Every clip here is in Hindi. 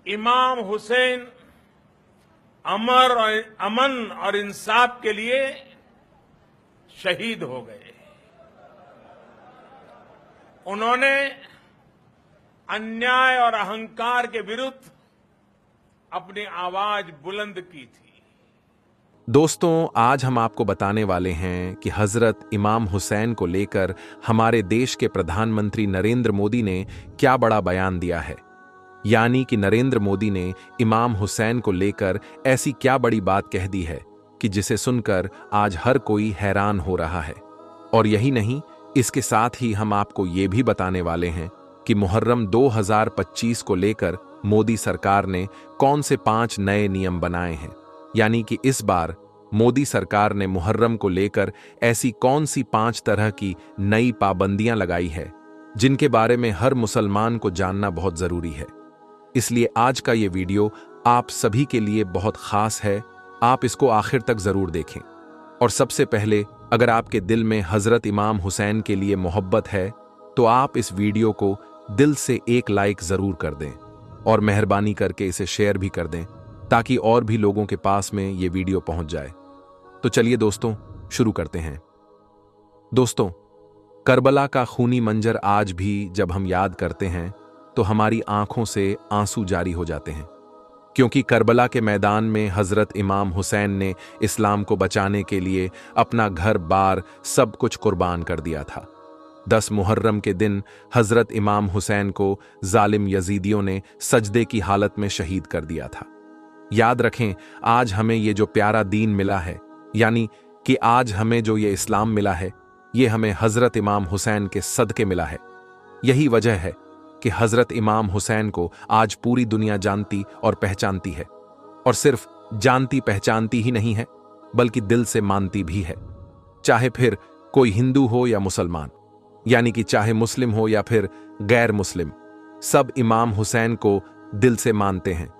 इमाम हुसैन अमन और इंसाफ के लिए शहीद हो गए। उन्होंने अन्याय और अहंकार के विरुद्ध अपनी आवाज बुलंद की थी। दोस्तों, आज हम आपको बताने वाले हैं कि हजरत इमाम हुसैन को लेकर हमारे देश के प्रधानमंत्री नरेंद्र मोदी ने क्या बड़ा बयान दिया है। यानी कि नरेंद्र मोदी ने इमाम हुसैन को लेकर ऐसी क्या बड़ी बात कह दी है कि जिसे सुनकर आज हर कोई हैरान हो रहा है। और यही नहीं, इसके साथ ही हम आपको ये भी बताने वाले हैं कि मुहर्रम 2025 को लेकर मोदी सरकार ने कौन से 5 नए नियम बनाए हैं। यानी कि इस बार मोदी सरकार ने मुहर्रम को लेकर ऐसी कौन सी 5 तरह की नई पाबंदियां लगाई है जिनके बारे में हर मुसलमान को जानना बहुत जरूरी है। इसलिए आज का ये वीडियो आप सभी के लिए बहुत खास है। आप इसको आखिर तक जरूर देखें। और सबसे पहले, अगर आपके दिल में हजरत इमाम हुसैन के लिए मोहब्बत है तो आप इस वीडियो को दिल से एक लाइक जरूर कर दें और मेहरबानी करके इसे शेयर भी कर दें ताकि और भी लोगों के पास में ये वीडियो पहुंच जाए। तो चलिए दोस्तों, शुरू करते हैं। दोस्तों, करबला का खूनी मंजर आज भी जब हम याद करते हैं तो हमारी आंखों से आंसू जारी हो जाते हैं, क्योंकि करबला के मैदान में हजरत इमाम हुसैन ने इस्लाम को बचाने के लिए अपना घर बार सब कुछ कुर्बान कर दिया था। 10 मुहर्रम के दिन हजरत इमाम हुसैन को जालिम यजीदियों ने सजदे की हालत में शहीद कर दिया था। याद रखें, आज हमें ये जो प्यारा दीन मिला है, यानी कि आज हमें जो ये इस्लाम मिला है, ये हमें हजरत इमाम हुसैन के सदके मिला है। यही वजह है कि हजरत इमाम हुसैन को आज पूरी दुनिया जानती और पहचानती है। और सिर्फ जानती पहचानती ही नहीं है, बल्कि दिल से मानती भी है। चाहे फिर कोई हिंदू हो या मुसलमान, यानी कि चाहे मुस्लिम हो या फिर गैर मुस्लिम, सब इमाम हुसैन को दिल से मानते हैं।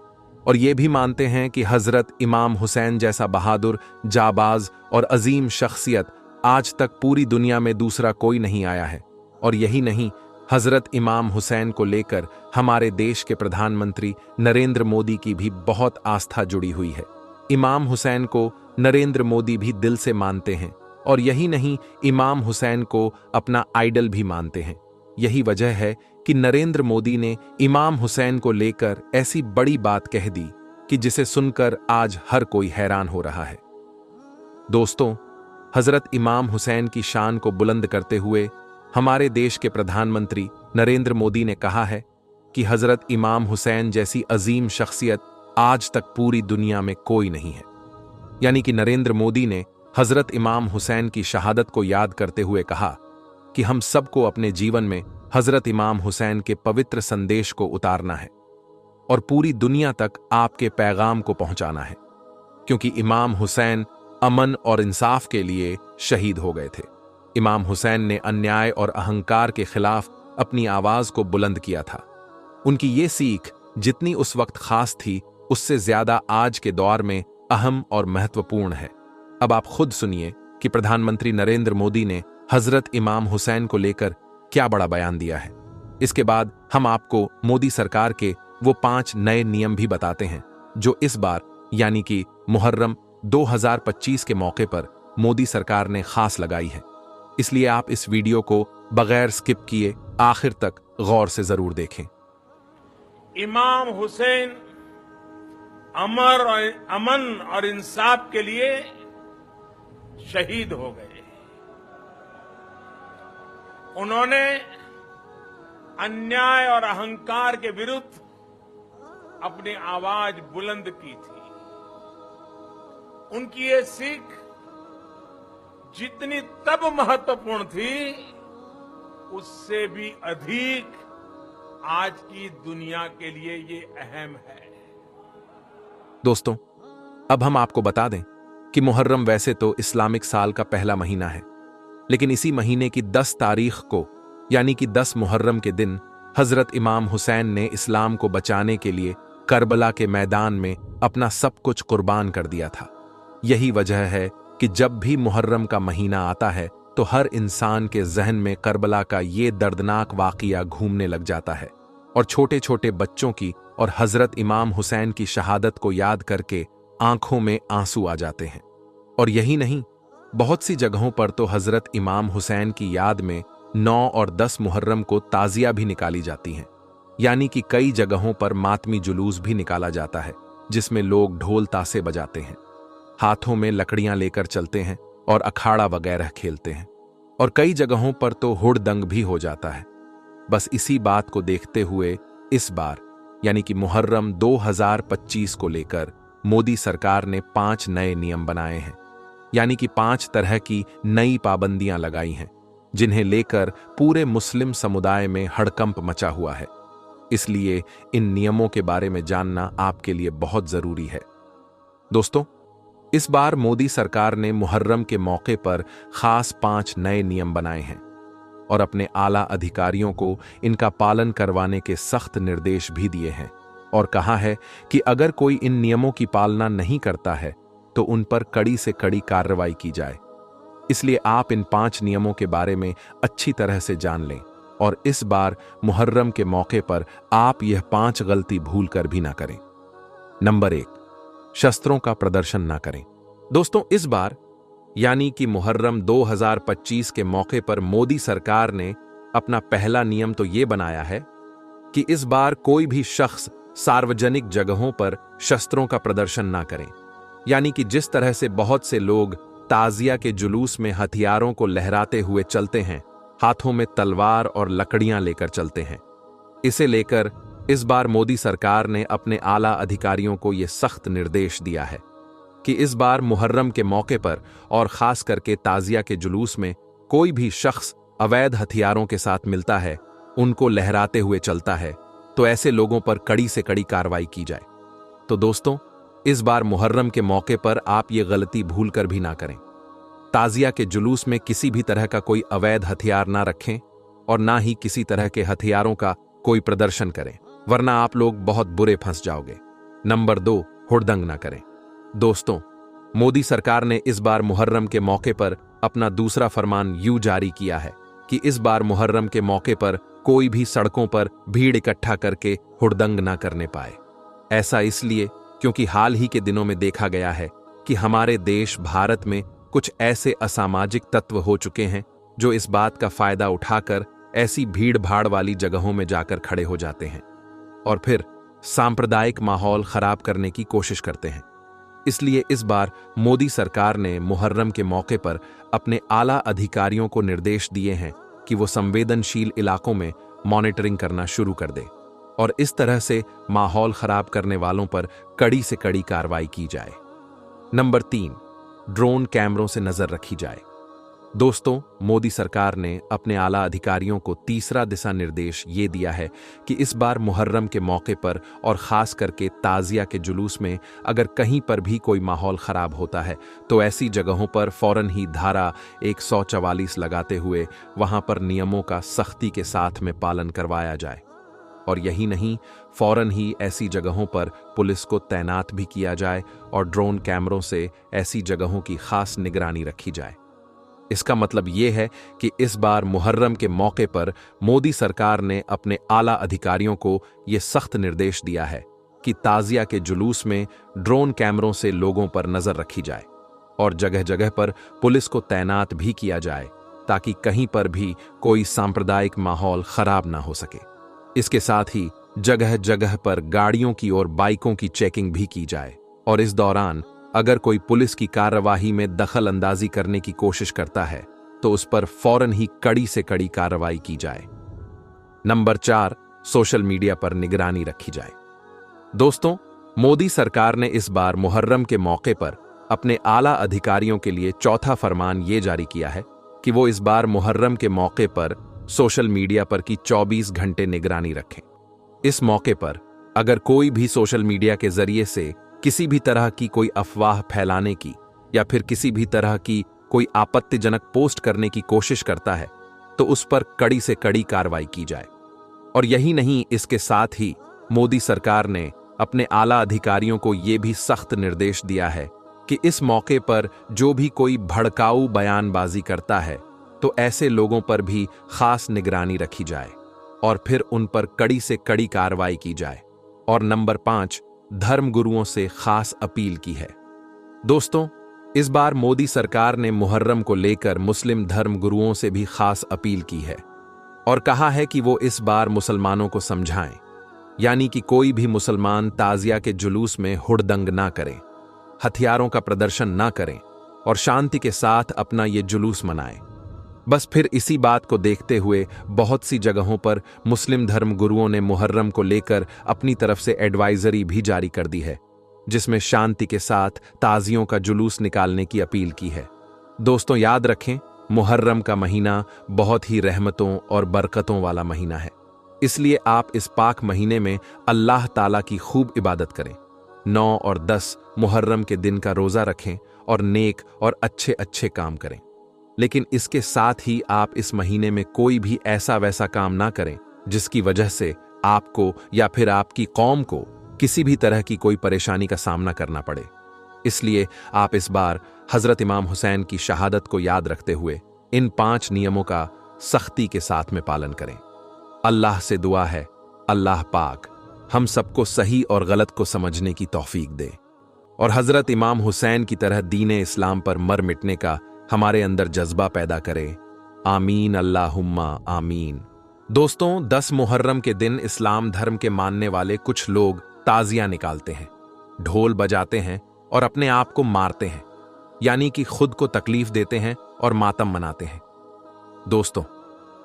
और ये भी मानते हैं कि हजरत इमाम हुसैन जैसा बहादुर, जाबाज और अजीम शख्सियत आज तक पूरी दुनिया में दूसरा कोई नहीं आया है। और यही नहीं, हजरत इमाम हुसैन को लेकर हमारे देश के प्रधानमंत्री नरेंद्र मोदी की भी बहुत आस्था जुड़ी हुई है। इमाम हुसैन को नरेंद्र मोदी भी दिल से मानते हैं। और यही नहीं, इमाम हुसैन को अपना आइडल भी मानते हैं। यही वजह है कि नरेंद्र मोदी ने इमाम हुसैन को लेकर ऐसी बड़ी बात कह दी कि जिसे सुनकर आज हर कोई हैरान हो रहा है। दोस्तों, हजरत इमाम हुसैन की शान को बुलंद करते हुए हमारे देश के प्रधानमंत्री नरेंद्र मोदी ने कहा है कि हजरत इमाम हुसैन जैसी अजीम शख्सियत आज तक पूरी दुनिया में कोई नहीं है। यानी कि नरेंद्र मोदी ने हजरत इमाम हुसैन की शहादत को याद करते हुए कहा कि हम सबको अपने जीवन में हजरत इमाम हुसैन के पवित्र संदेश को उतारना है और पूरी दुनिया तक आपके पैगाम को पहुंचाना है, क्योंकि इमाम हुसैन अमन और इंसाफ के लिए शहीद हो गए थे। इमाम हुसैन ने अन्याय और अहंकार के खिलाफ अपनी आवाज को बुलंद किया था। उनकी ये सीख जितनी उस वक्त खास थी, उससे ज्यादा आज के दौर में अहम और महत्वपूर्ण है। अब आप खुद सुनिए कि प्रधानमंत्री नरेंद्र मोदी ने हजरत इमाम हुसैन को लेकर क्या बड़ा बयान दिया है। इसके बाद हम आपको मोदी सरकार के वो 5 नए नियम भी बताते हैं जो इस बार यानी कि मुहर्रम 2025 के मौके पर मोदी सरकार ने खास लगाई है। इसलिए आप इस वीडियो को बगैर स्किप किए आखिर तक गौर से जरूर देखें। इमाम हुसैन अमन और इंसाफ के लिए शहीद हो गए। उन्होंने अन्याय और अहंकार के विरुद्ध अपनी आवाज बुलंद की थी। उनकी ये सीख जितनी तब महत्वपूर्ण थी, उससे भी अधिक आज की दुनिया के लिए ये अहम है। दोस्तों, अब हम आपको बता दें कि मुहर्रम वैसे तो इस्लामिक साल का पहला महीना है, लेकिन इसी महीने की 10 तारीख को यानी कि 10 मुहर्रम के दिन हजरत इमाम हुसैन ने इस्लाम को बचाने के लिए करबला के मैदान में अपना सब कुछ कुर्बान कर दिया था। यही वजह है कि जब भी मुहर्रम का महीना आता है तो हर इंसान के जहन में करबला का ये दर्दनाक वाकया घूमने लग जाता है। और छोटे छोटे बच्चों की और हजरत इमाम हुसैन की शहादत को याद करके आंखों में आंसू आ जाते हैं। और यही नहीं, बहुत सी जगहों पर तो हजरत इमाम हुसैन की याद में 9 और 10 मुहर्रम को ताजिया भी निकाली जाती हैं। यानी कि कई जगहों पर मातमी जुलूस भी निकाला जाता है, जिसमें लोग ढोल तासे बजाते हैं, हाथों में लकड़ियां लेकर चलते हैं और अखाड़ा वगैरह खेलते हैं। और कई जगहों पर तो हुड़दंग भी हो जाता है। बस इसी बात को देखते हुए इस बार यानी कि मुहर्रम 2025 को लेकर मोदी सरकार ने 5 नए नियम बनाए हैं। यानी कि 5 तरह की नई पाबंदियां लगाई हैं, जिन्हें लेकर पूरे मुस्लिम समुदाय में हड़कंप मचा हुआ है। इसलिए इन नियमों के बारे में जानना आपके लिए बहुत जरूरी है। दोस्तों, इस बार मोदी सरकार ने मुहर्रम के मौके पर खास 5 नए नियम बनाए हैं और अपने आला अधिकारियों को इनका पालन करवाने के सख्त निर्देश भी दिए हैं और कहा है कि अगर कोई इन नियमों की पालना नहीं करता है तो उन पर कड़ी से कड़ी कार्रवाई की जाए। इसलिए आप इन 5 नियमों के बारे में अच्छी तरह से जान लें और इस बार मुहर्रम के मौके पर आप यह 5 गलती भूल कर भी ना करें। नंबर 1, शस्त्रों का प्रदर्शन ना करें। दोस्तों, इस बार यानी कि मुहर्रम 2025 के मौके पर मोदी सरकार ने अपना पहला नियम तो ये बनाया है कि इस बार कोई भी शख्स सार्वजनिक जगहों पर शस्त्रों का प्रदर्शन ना करें। यानी कि जिस तरह से बहुत से लोग ताजिया के जुलूस में हथियारों को लहराते हुए चलते हैं, हाथों में तलवार और लकड़ियां लेकर चलते हैं, इसे लेकर इस बार मोदी सरकार ने अपने आला अधिकारियों को यह सख्त निर्देश दिया है कि इस बार मुहर्रम के मौके पर और खास करके ताजिया के जुलूस में कोई भी शख्स अवैध हथियारों के साथ मिलता है, उनको लहराते हुए चलता है, तो ऐसे लोगों पर कड़ी से कड़ी कार्रवाई की जाए। तो दोस्तों, इस बार मुहर्रम के मौके पर आप ये गलती भूल कर भी ना करें। ताजिया के जुलूस में किसी भी तरह का कोई अवैध हथियार ना रखें और ना ही किसी तरह के हथियारों का कोई प्रदर्शन करें, वरना आप लोग बहुत बुरे फंस जाओगे। नंबर 2, हुड़दंग ना करें। दोस्तों, मोदी सरकार ने इस बार मुहर्रम के मौके पर अपना दूसरा फरमान यूं जारी किया है कि इस बार मुहर्रम के मौके पर कोई भी सड़कों पर भीड़ इकट्ठा करके हुड़दंग ना करने पाए। ऐसा इसलिए क्योंकि हाल ही के दिनों में देखा गया है कि हमारे देश भारत में कुछ ऐसे असामाजिक तत्व हो चुके हैं जो इस बात का फायदा उठाकर ऐसी भीड़ भाड़ वाली जगहों में जाकर खड़े हो जाते हैं और फिर सांप्रदायिक माहौल खराब करने की कोशिश करते हैं। इसलिए इस बार मोदी सरकार ने मुहर्रम के मौके पर अपने आला अधिकारियों को निर्देश दिए हैं कि वो संवेदनशील इलाकों में मॉनिटरिंग करना शुरू कर दे और इस तरह से माहौल खराब करने वालों पर कड़ी से कड़ी कार्रवाई की जाए। नंबर 3, ड्रोन कैमरों से नजर रखी जाए। दोस्तों, मोदी सरकार ने अपने आला अधिकारियों को तीसरा दिशा निर्देश ये दिया है कि इस बार मुहर्रम के मौके पर और खास करके ताजिया के जुलूस में अगर कहीं पर भी कोई माहौल खराब होता है तो ऐसी जगहों पर फौरन ही धारा 144 लगाते हुए वहां पर नियमों का सख्ती के साथ में पालन करवाया जाए। और यही नहीं, फौरन ही ऐसी जगहों पर पुलिस को तैनात भी किया जाए और ड्रोन कैमरों से ऐसी जगहों की खास निगरानी रखी जाए। इसका मतलब यह है कि इस बार मुहर्रम के मौके पर मोदी सरकार ने अपने आला अधिकारियों को यह सख्त निर्देश दिया है कि ताजिया के जुलूस में ड्रोन कैमरों से लोगों पर नजर रखी जाए और जगह जगह पर पुलिस को तैनात भी किया जाए ताकि कहीं पर भी कोई सांप्रदायिक माहौल खराब ना हो सके। इसके साथ ही जगह जगह पर गाड़ियों की और बाइकों की चेकिंग भी की जाए और इस दौरान अगर कोई पुलिस की कार्रवाई में दखल अंदाजी करने की कोशिश करता है तो उस पर फौरन ही कड़ी से कड़ी कार्रवाई की जाए। नंबर 4, सोशल मीडिया पर निगरानी रखी जाए। दोस्तों, मोदी सरकार ने इस बार मुहर्रम के मौके पर अपने आला अधिकारियों के लिए चौथा फरमान ये जारी किया है कि वो इस बार मुहर्रम के मौके पर सोशल मीडिया पर की 24 घंटे निगरानी रखें। इस मौके पर अगर कोई भी सोशल मीडिया के जरिए से किसी भी तरह की कोई अफवाह फैलाने की या फिर किसी भी तरह की कोई आपत्तिजनक पोस्ट करने की कोशिश करता है तो उस पर कड़ी से कड़ी कार्रवाई की जाए। और यही नहीं, इसके साथ ही मोदी सरकार ने अपने आला अधिकारियों को यह भी सख्त निर्देश दिया है कि इस मौके पर जो भी कोई भड़काऊ बयानबाजी करता है तो ऐसे लोगों पर भी खास निगरानी रखी जाए। और फिर उन पर कड़ी से कड़ी कार्रवाई की जाए। और नंबर 5, धर्म गुरुओं से खास अपील की है। दोस्तों, इस बार मोदी सरकार ने मुहर्रम को लेकर मुस्लिम धर्म गुरुओं से भी खास अपील की है और कहा है कि वो इस बार मुसलमानों को समझाएं, यानी कि कोई भी मुसलमान ताजिया के जुलूस में हुड़दंग ना करें, हथियारों का प्रदर्शन ना करें और शांति के साथ अपना ये जुलूस मनाएं। बस फिर इसी बात को देखते हुए बहुत सी जगहों पर मुस्लिम धर्म गुरुओं ने मुहर्रम को लेकर अपनी तरफ से एडवाइजरी भी जारी कर दी है, जिसमें शांति के साथ ताजियों का जुलूस निकालने की अपील की है। दोस्तों, याद रखें, मुहर्रम का महीना बहुत ही रहमतों और बरकतों वाला महीना है, इसलिए आप इस पाक महीने में अल्लाह ताला की खूब इबादत करें। 9 और 10 मुहर्रम के दिन का रोजा रखें और नेक और अच्छे अच्छे काम करें। लेकिन इसके साथ ही आप इस महीने में कोई भी ऐसा वैसा काम ना करें जिसकी वजह से आपको या फिर आपकी कौम को किसी भी तरह की कोई परेशानी का सामना करना पड़े। इसलिए आप इस बार हजरत इमाम हुसैन की शहादत को याद रखते हुए इन 5 नियमों का सख्ती के साथ में पालन करें। अल्लाह से दुआ है, अल्लाह पाक हम सबको सही और गलत को समझने की तौफीक दे और हजरत इमाम हुसैन की तरह दीन इस्लाम पर मर मिटने का हमारे अंदर जज्बा पैदा करे। आमीन, अल्लाहुम्मा आमीन। दोस्तों, 10 मुहर्रम के दिन इस्लाम धर्म के मानने वाले कुछ लोग ताजिया निकालते हैं, ढोल बजाते हैं और अपने आप को मारते हैं, यानी कि खुद को तकलीफ देते हैं और मातम मनाते हैं। दोस्तों,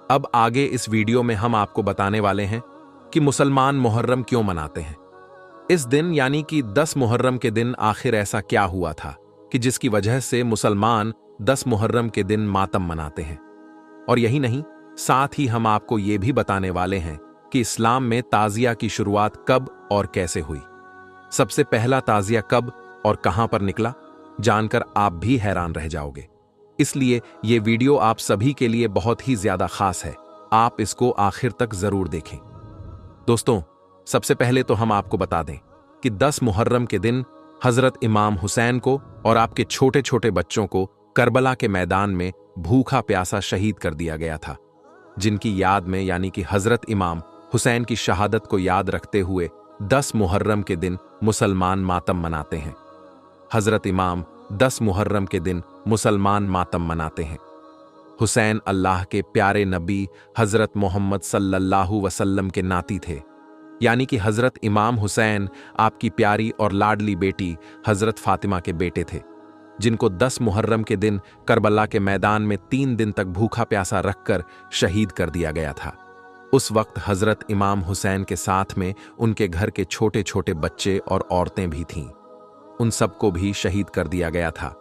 अब आगे इस वीडियो में हम आपको बताने वाले हैं कि मुसलमान मुहर्रम क्यों मनाते हैं। इस दिन यानी कि 10 मुहर्रम के दिन आखिर ऐसा क्या हुआ था कि जिसकी वजह से मुसलमान 10 मुहर्रम के दिन मातम मनाते हैं। और यही नहीं, साथ ही हम आपको ये भी बताने वाले हैं कि इस्लाम में ताजिया की शुरुआत कब और कैसे हुई। सबसे पहला ताजिया कब और कहां पर निकला, जानकर आप भी हैरान रह जाओगे। इसलिए ये वीडियो आप सभी के लिए बहुत ही ज्यादा खास है, आप इसको आखिर तक जरूर देखें। दोस्तों, सबसे पहले तो हम आपको बता दें कि 10 मुहर्रम के दिन हजरत इमाम हुसैन को और आपके छोटे छोटे बच्चों को करबला के मैदान में भूखा प्यासा शहीद कर दिया गया था, जिनकी याद में यानी कि हजरत इमाम हुसैन की शहादत को याद रखते हुए 10 मुहर्रम के दिन मुसलमान मातम मनाते हैं। हजरत इमाम 10 मुहर्रम के दिन मुसलमान मातम मनाते हैं। हुसैन अल्लाह के प्यारे नबी हजरत मोहम्मद सल्लल्लाहु वसल्लम के नाती थे, यानी कि हजरत इमाम हुसैन आपकी प्यारी और लाडली बेटी हजरत फातिमा के बेटे थे, जिनको 10 मुहर्रम के दिन करबला के मैदान में 3 दिन तक भूखा प्यासा रखकर शहीद कर दिया गया था। उस वक्त हजरत इमाम हुसैन के साथ में उनके घर के छोटे छोटे बच्चे और औरतें भी थीं, उन सबको भी शहीद कर दिया गया था।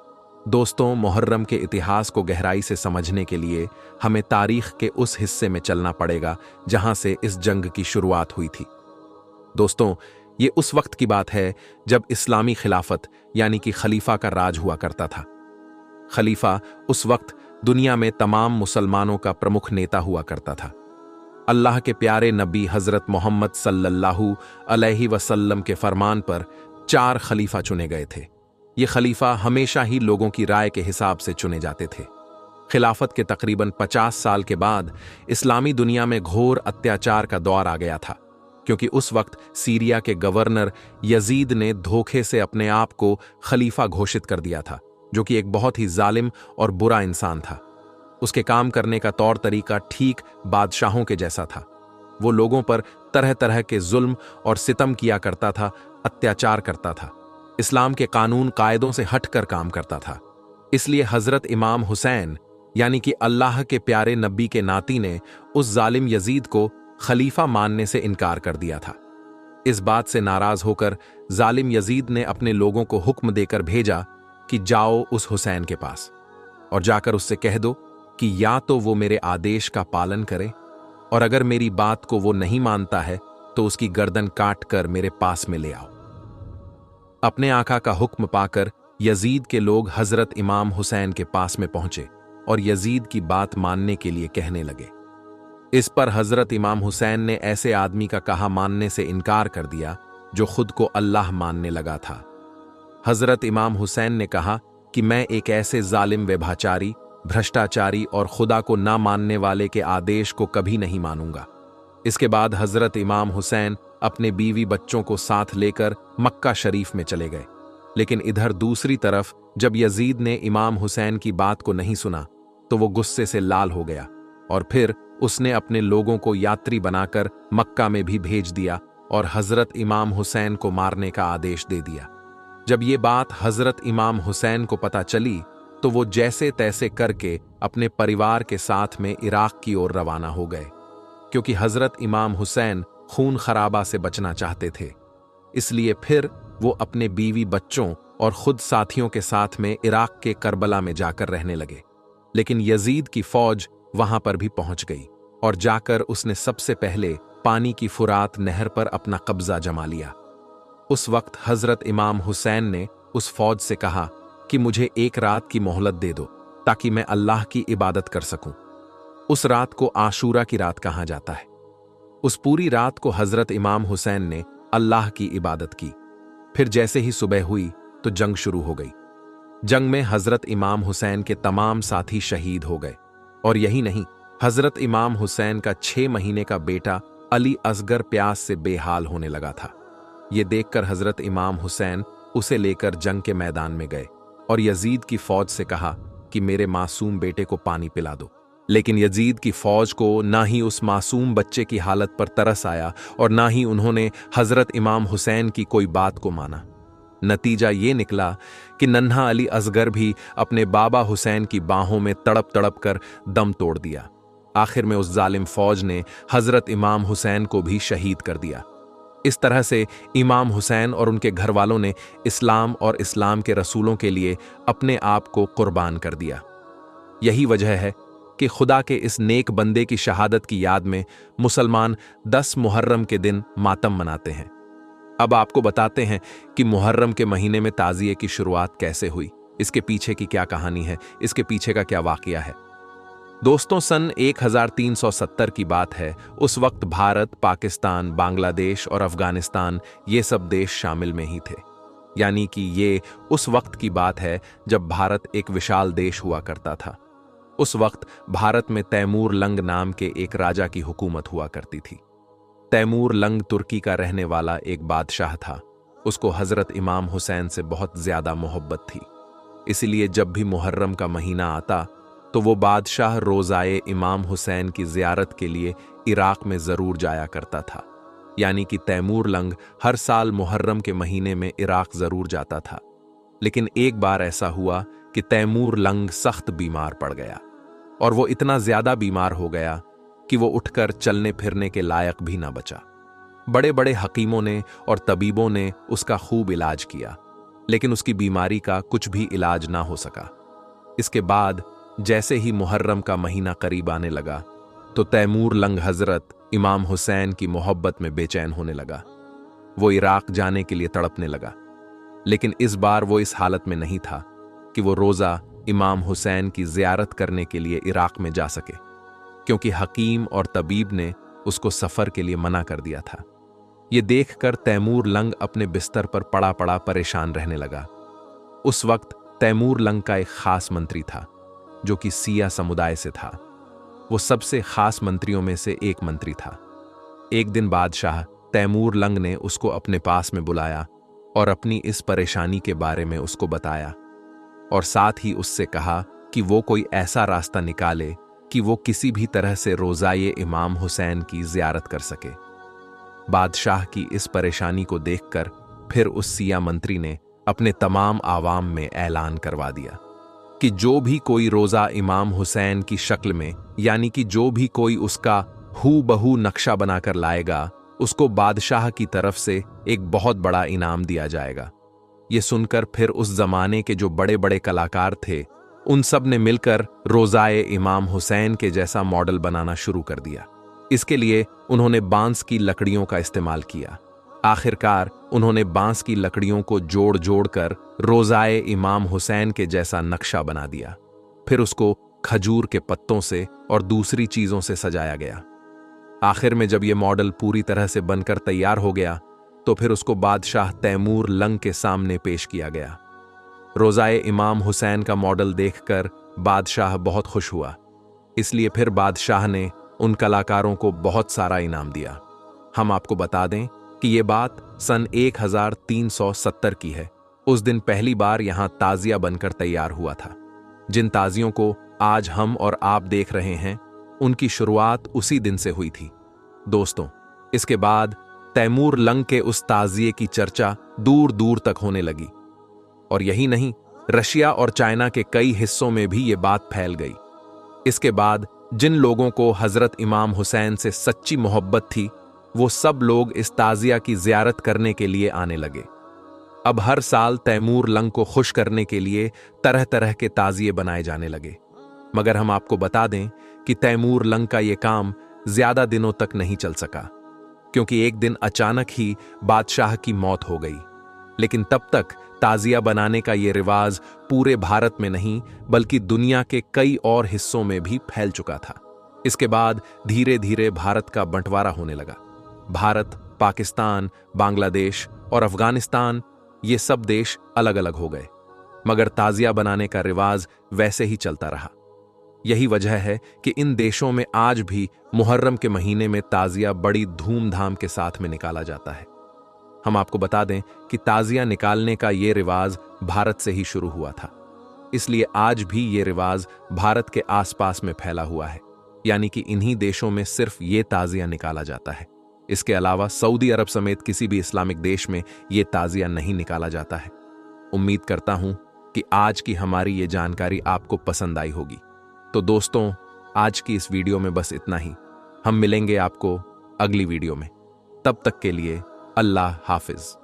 दोस्तों, मुहर्रम के इतिहास को गहराई से समझने के लिए हमें तारीख के उस हिस्से में चलना पड़ेगा जहां से इस जंग की शुरुआत हुई थी। दोस्तों, ये उस वक्त की बात है जब इस्लामी खिलाफत यानी कि खलीफा का राज हुआ करता था। खलीफा उस वक्त दुनिया में तमाम मुसलमानों का प्रमुख नेता हुआ करता था। अल्लाह के प्यारे नबी हजरत मोहम्मद सल्लल्लाहु अलैहि वसल्लम के फरमान पर 4 खलीफा चुने गए थे। ये खलीफा हमेशा ही लोगों की राय के हिसाब से चुने जाते थे। खिलाफत के तकरीबन 50 साल के बाद इस्लामी दुनिया में घोर अत्याचार का दौर आ गया था, क्योंकि उस वक्त सीरिया के गवर्नर यजीद ने धोखे से अपने आप को खलीफा घोषित कर दिया था, जो कि एक बहुत ही जालिम और बुरा इंसान था। उसके काम करने का तौर तरीका ठीक बादशाहों के जैसा था। वो लोगों पर तरह तरह के जुल्म और सितम किया करता था, अत्याचार करता था, इस्लाम के कानून कायदों से हटकर काम करता था। इसलिए हजरत इमाम हुसैन यानी कि अल्लाह के प्यारे नबी के नाती ने उस जालिम यजीद को खलीफा मानने से इनकार कर दिया था। इस बात से नाराज होकर जालिम यजीद ने अपने लोगों को हुक्म देकर भेजा कि जाओ उस हुसैन के पास और जाकर उससे कह दो कि या तो वो मेरे आदेश का पालन करे, और अगर मेरी बात को वो नहीं मानता है तो उसकी गर्दन काट कर मेरे पास में ले आओ। अपने आका का हुक्म पाकर यजीद के लोग हजरत इमाम हुसैन के पास में पहुंचे और यजीद की बात मानने के लिए कहने लगे। इस पर हजरत इमाम हुसैन ने ऐसे आदमी का कहा मानने से इनकार कर दिया जो खुद को अल्लाह मानने लगा था। हजरत इमाम हुसैन ने कहा कि मैं एक ऐसे जालिम व्यभिचारी, भ्रष्टाचारी और खुदा को ना मानने वाले के आदेश को कभी नहीं मानूंगा। इसके बाद हजरत इमाम हुसैन अपने बीवी बच्चों को साथ लेकर मक्का शरीफ में चले गए। लेकिन इधर दूसरी तरफ जब यजीद ने इमाम हुसैन की बात को नहीं सुना तो वो गुस्से से लाल हो गया और फिर उसने अपने लोगों को यात्री बनाकर मक्का में भी भेज दिया और हजरत इमाम हुसैन को मारने का आदेश दे दिया। जब ये बात हजरत इमाम हुसैन को पता चली तो वो जैसे तैसे करके अपने परिवार के साथ में इराक की ओर रवाना हो गए, क्योंकि हजरत इमाम हुसैन खून खराबा से बचना चाहते थे। इसलिए फिर वो अपने बीवी बच्चों और खुद साथियों के साथ में इराक के करबला में जाकर रहने लगे। लेकिन यजीद की फौज वहां पर भी पहुंच गई और जाकर उसने सबसे पहले पानी की फुरात नहर पर अपना कब्जा जमा लिया। उस वक्त हजरत इमाम हुसैन ने उस फौज से कहा कि मुझे एक रात की मोहलत दे दो ताकि मैं अल्लाह की इबादत कर सकूं। उस रात को आशूरा की रात कहा जाता है। उस पूरी रात को हजरत इमाम हुसैन ने अल्लाह की इबादत की। फिर जैसे ही सुबह हुई तो जंग शुरू हो गई। जंग में हजरत इमाम हुसैन के तमाम साथी शहीद हो गए और यही नहीं, हजरत इमाम हुसैन का 6 महीने का बेटा अली असगर प्यास से बेहाल होने लगा था। ये देखकर हजरत इमाम हुसैन उसे लेकर जंग के मैदान में गए और यजीद की फौज से कहा कि मेरे मासूम बेटे को पानी पिला दो। लेकिन यजीद की फौज को ना ही उस मासूम बच्चे की हालत पर तरस आया और ना ही उन्होंने हजरत इमाम हुसैन की कोई बात को माना। नतीजा ये निकला कि नन्हा अली असगर भी अपने बाबा हुसैन की बाहों में तड़प तड़प कर दम तोड़ दिया। आखिर में उस जालिम फौज ने हजरत इमाम हुसैन को भी शहीद कर दिया। इस तरह से इमाम हुसैन और उनके घर वालों ने इस्लाम और इस्लाम के रसूलों के लिए अपने आप को कुर्बान कर दिया। यही वजह है कि खुदा के इस नेक बंदे की शहादत की याद में मुसलमान 10 मुहर्रम के दिन मातम मनाते हैं। अब आपको बताते हैं कि मुहर्रम के महीने में ताज़िये की शुरुआत कैसे हुई, इसके पीछे की क्या कहानी है, इसके पीछे का क्या वाकया है। दोस्तों, सन 1370 की बात है। उस वक्त भारत, पाकिस्तान, बांग्लादेश और अफगानिस्तान ये सब देश शामिल में ही थे। यानी कि ये उस वक्त की बात है जब भारत एक विशाल देश हुआ करता था। उस वक्त भारत में तैमूर लंग नाम के एक राजा की हुकूमत हुआ करती थी। तैमूर लंग तुर्की का रहने वाला एक बादशाह था। उसको हजरत इमाम हुसैन से बहुत ज्यादा मोहब्बत थी। इसलिए जब भी मुहर्रम का महीना आता तो वो बादशाह रोज़ाए इमाम हुसैन की ज़ियारत के लिए इराक में ज़रूर जाया करता था। यानी कि तैमूर लंग हर साल मुहर्रम के महीने में इराक ज़रूर जाता था। लेकिन एक बार ऐसा हुआ कि तैमूर लंग सख्त बीमार पड़ गया और वो इतना ज़्यादा बीमार हो गया कि वो उठकर चलने फिरने के लायक भी ना बचा। बड़े बड़े हकीमों ने और तबीबों ने उसका खूब इलाज किया, लेकिन उसकी बीमारी का कुछ भी इलाज ना हो सका। इसके बाद जैसे ही मुहर्रम का महीना करीब आने लगा तो तैमूर लंग हजरत इमाम हुसैन की मोहब्बत में बेचैन होने लगा। वो इराक जाने के लिए तड़पने लगा। लेकिन इस बार वो इस हालत में नहीं था कि वो रोज़ा इमाम हुसैन की ज़ियारत करने के लिए इराक में जा सके, क्योंकि हकीम और तबीब ने उसको सफ़र के लिए मना कर दिया था। ये देखकर तैमूर लंग अपने बिस्तर पर पड़ा पड़ा परेशान रहने लगा। उस वक्त तैमूर लंग का एक खास मंत्री था जो कि सिया समुदाय से था। वो सबसे खास मंत्रियों में से एक मंत्री था। एक दिन बादशाह तैमूर लंग ने उसको अपने पास में बुलाया और अपनी इस परेशानी के बारे में उसको बताया और साथ ही उससे कहा कि वो कोई ऐसा रास्ता निकाले कि वो किसी भी तरह से रोज़ाए इमाम हुसैन की ज़ियारत कर सके। बादशाह की इस परेशानी को देखकर फिर उस सिया मंत्री ने अपने तमाम आवाम में ऐलान करवा दिया कि जो भी कोई रोज़ा इमाम हुसैन की शक्ल में, यानी कि जो भी कोई उसका हू बहू नक्शा बनाकर लाएगा, उसको बादशाह की तरफ से एक बहुत बड़ा इनाम दिया जाएगा। ये सुनकर फिर उस जमाने के जो बड़े बड़े कलाकार थे, उन सब ने मिलकर रोज़ाए इमाम हुसैन के जैसा मॉडल बनाना शुरू कर दिया। इसके लिए उन्होंने बांस की लकड़ियों का इस्तेमाल किया। आखिरकार उन्होंने बांस की लकड़ियों को जोड़ जोड़ कर रोज़ाए इमाम हुसैन के जैसा नक्शा बना दिया। फिर उसको खजूर के पत्तों से और दूसरी चीज़ों से सजाया गया। आखिर में जब ये मॉडल पूरी तरह से बनकर तैयार हो गया तो फिर उसको बादशाह तैमूर लंग के सामने पेश किया गया। रोज़ाए इमाम हुसैन का मॉडल देखकर बादशाह बहुत खुश हुआ। इसलिए फिर बादशाह ने उन कलाकारों को बहुत सारा इनाम दिया। हम आपको बता दें कि ये बात सन 1370 की है। उस दिन पहली बार यहां ताजिया बनकर तैयार हुआ था। जिन ताजियों को आज हम और आप देख रहे हैं, उनकी शुरुआत उसी दिन से हुई थी। दोस्तों, इसके बाद तैमूर लंग के उस ताजिए की चर्चा दूर दूर तक होने लगी। और यही नहीं, रशिया और चाइना के कई हिस्सों में भी ये बात फैल गई। इसके बाद जिन लोगों को हजरत इमाम हुसैन से सच्ची मोहब्बत थी, वो सब लोग इस ताजिया की जियारत करने के लिए आने लगे। अब हर साल तैमूर लंग को खुश करने के लिए तरह तरह के ताजिए बनाए जाने लगे। मगर हम आपको बता दें कि तैमूर लंग का ये काम ज्यादा दिनों तक नहीं चल सका, क्योंकि एक दिन अचानक ही बादशाह की मौत हो गई। लेकिन तब तक ताजिया बनाने का ये रिवाज पूरे भारत में नहीं, बल्कि दुनिया के कई और हिस्सों में भी फैल चुका था। इसके बाद धीरे धीरे भारत का बंटवारा होने लगा। भारत, पाकिस्तान, बांग्लादेश और अफगानिस्तान, ये सब देश अलग अलग हो गए, मगर ताजिया बनाने का रिवाज वैसे ही चलता रहा। यही वजह है कि इन देशों में आज भी मुहर्रम के महीने में ताजिया बड़ी धूमधाम के साथ में निकाला जाता है। हम आपको बता दें कि ताजिया निकालने का ये रिवाज भारत से ही शुरू हुआ था, इसलिए आज भी ये रिवाज भारत के आसपास में फैला हुआ है। यानी कि इन्हीं देशों में सिर्फ ये ताजिया निकाला जाता है। इसके अलावा सऊदी अरब समेत किसी भी इस्लामिक देश में ये ताजिया नहीं निकाला जाता है। उम्मीद करता हूं कि आज की हमारी ये जानकारी आपको पसंद आई होगी। तो दोस्तों, आज की इस वीडियो में बस इतना ही। हम मिलेंगे आपको अगली वीडियो में। तब तक के लिए अल्लाह हाफिज।